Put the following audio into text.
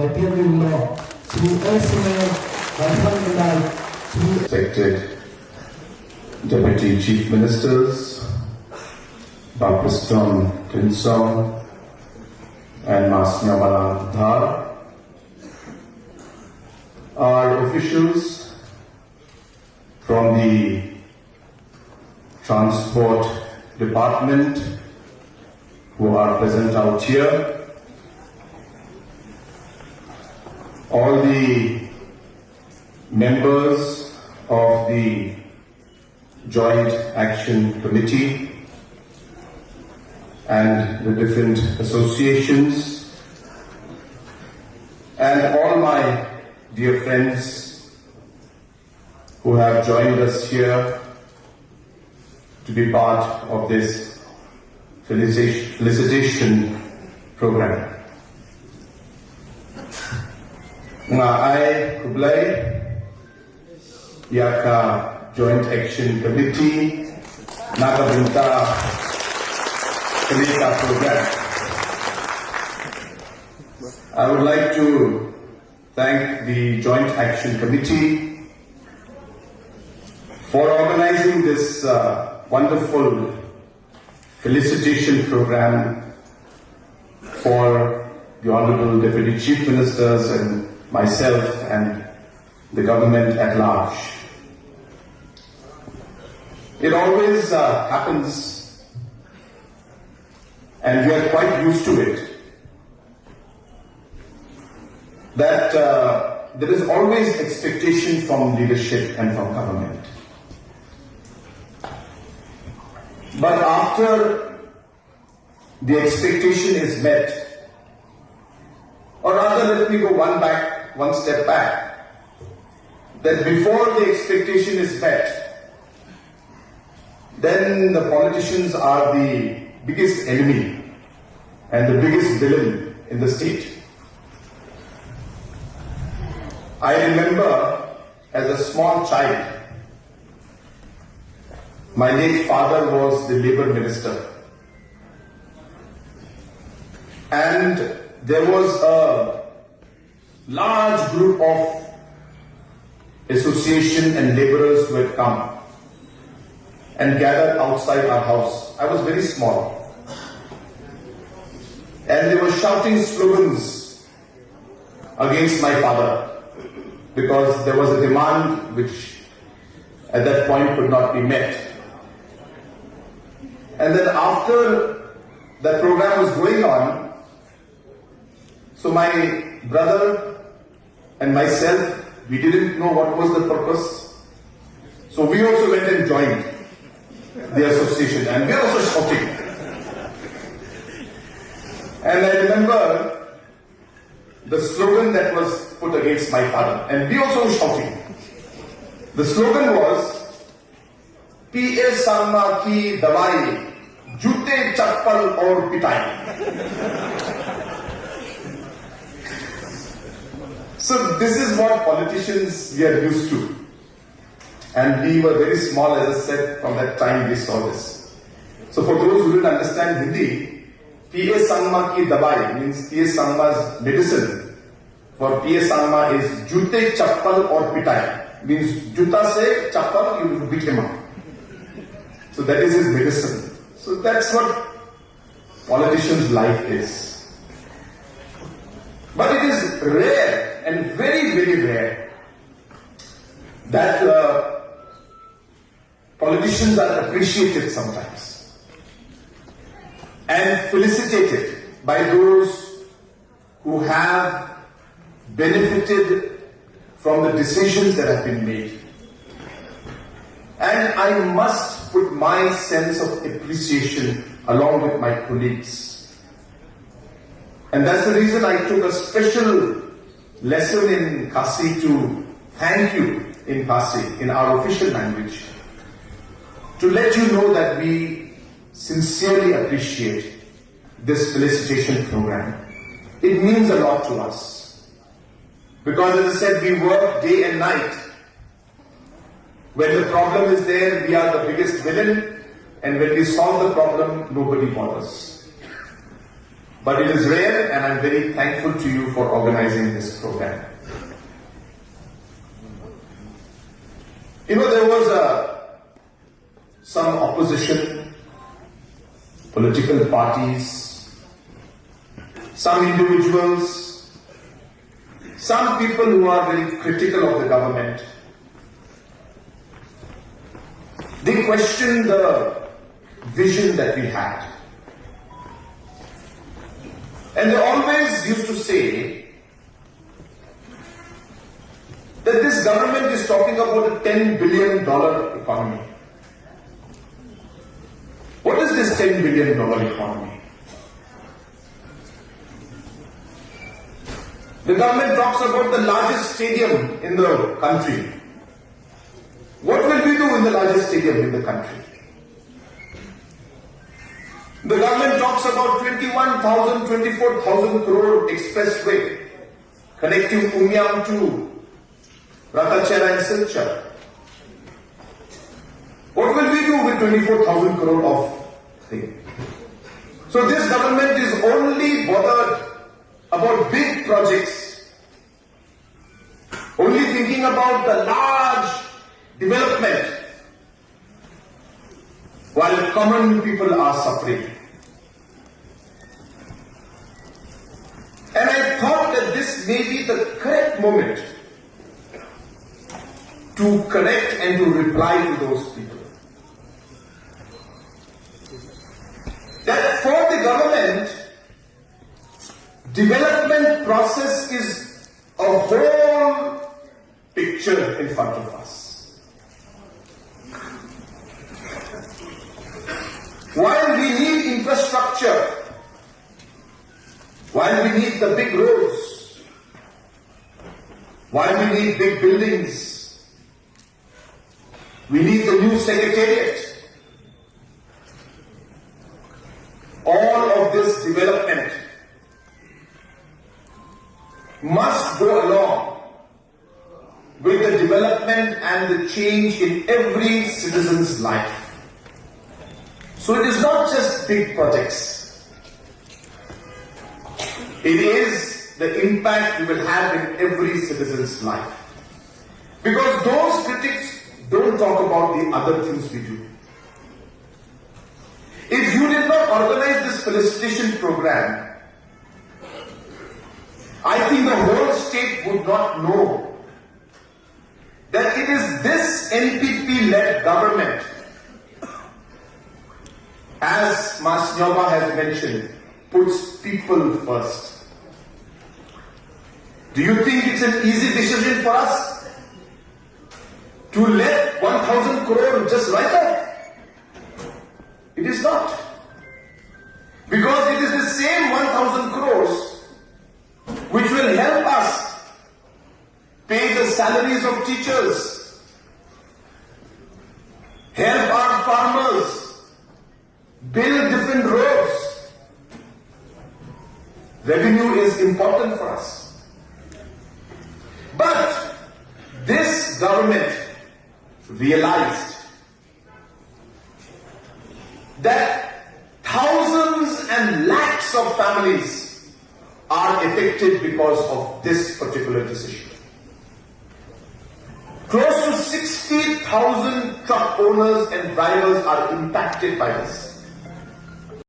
my brother-in-law, Sri Ursula, my son-in-law, Sri Respected Deputy Chief Ministers, Bapuston Tinsong and Masnya Malandhar, our officials from the Transport Department who are present out here, all the members of the Joint Action Committee and the different associations, and all my dear friends who have joined us here to be part of this felicitation program. Ngai Kublai Yaka Joint Action Committee Nakabinta Kalika program. I would like to thank the Joint Action Committee for organizing this wonderful felicitation program for the Honorable Deputy Chief Ministers and myself and the government at large. It always happens, and we are quite used to it, that there is always expectation from leadership and from government. But after the expectation is met, or rather let me go one step back, that before the expectation is met, then the politicians are the biggest enemy and the biggest villain in the state. I remember as a small child, my late father was the labor minister, and there was a large group of association and laborers who had come and gathered outside our house. I was very small, and they were shouting slogans against my father because there was a demand which at that point could not be met. And then after that program was going on, so my brother and myself, we didn't know what was the purpose. So we also went and joined the association, and we were also shouting. And I remember the slogan that was put against my father, and we also were shouting. The slogan was, P.A. Sangma ki dawai, jute chappal aur pitai. So this is what politicians we are used to. And we were very small, as I said, from that time we saw this. So for those who didn't understand Hindi, P.A. Sangma ki dawai means P.A. Sangma's medicine. For P.A. Sangma is jute chappal or pitai. Means juta se chappal, you beat him up. So that is his medicine. So that's what politicians' life is. But it is rare and very, very rare that politicians are appreciated sometimes and felicitated by those who have benefited from the decisions that have been made. And I must put my sense of appreciation along with my colleagues. And that's the reason I took a special lesson in Khasi to thank you in Khasi, in our official language, to let you know that we sincerely appreciate this felicitation program. It means a lot to us. Because as I said, we work day and night. When the problem is there, we are the biggest villain, and when we solve the problem, nobody bothers. but it is rare, and I'm very thankful to you for organizing this program. You know, there was some opposition, political parties, some individuals, some people who are very critical of the government. They question the vision that we had. And they always used to say that this government is talking about a $10 billion economy. What is this $10 billion economy? The government talks about the largest stadium in the country. What will we do in the largest stadium in the country? The government talks about 21,000, 24,000 crore expressway connecting Umyam to Ratachera and Silchar. What will we do with 24,000 crore of thing? So this government is only bothered about big projects, only thinking about the large development, while common people are suffering. And I thought that this may be the correct moment to correct and to reply to those people. That for the government, development process is a whole picture in front of us. While we need infrastructure, while we need the big roads, while we need big buildings, we need the new secretariat, all of this development must go along with the development and the change in every citizen's life. So it is not just big projects. It is the impact we will have in every citizen's life. Because those critics don't talk about the other things we do. If you did not organize this felicitation program, I think the whole state would not know that it is this NPP-led government, as Mas Nyoba has mentioned, puts people first. Do you think it's an easy decision for us to let 1,000 crore just write off? It is not. Because it is the same 1,000 crores which will help us pay the salaries of teachers, help our farmers, build different roads. Revenue is important for us. But this government realized that thousands and lakhs of families are affected because of this particular decision. Close to 60,000 truck owners and drivers are impacted by this.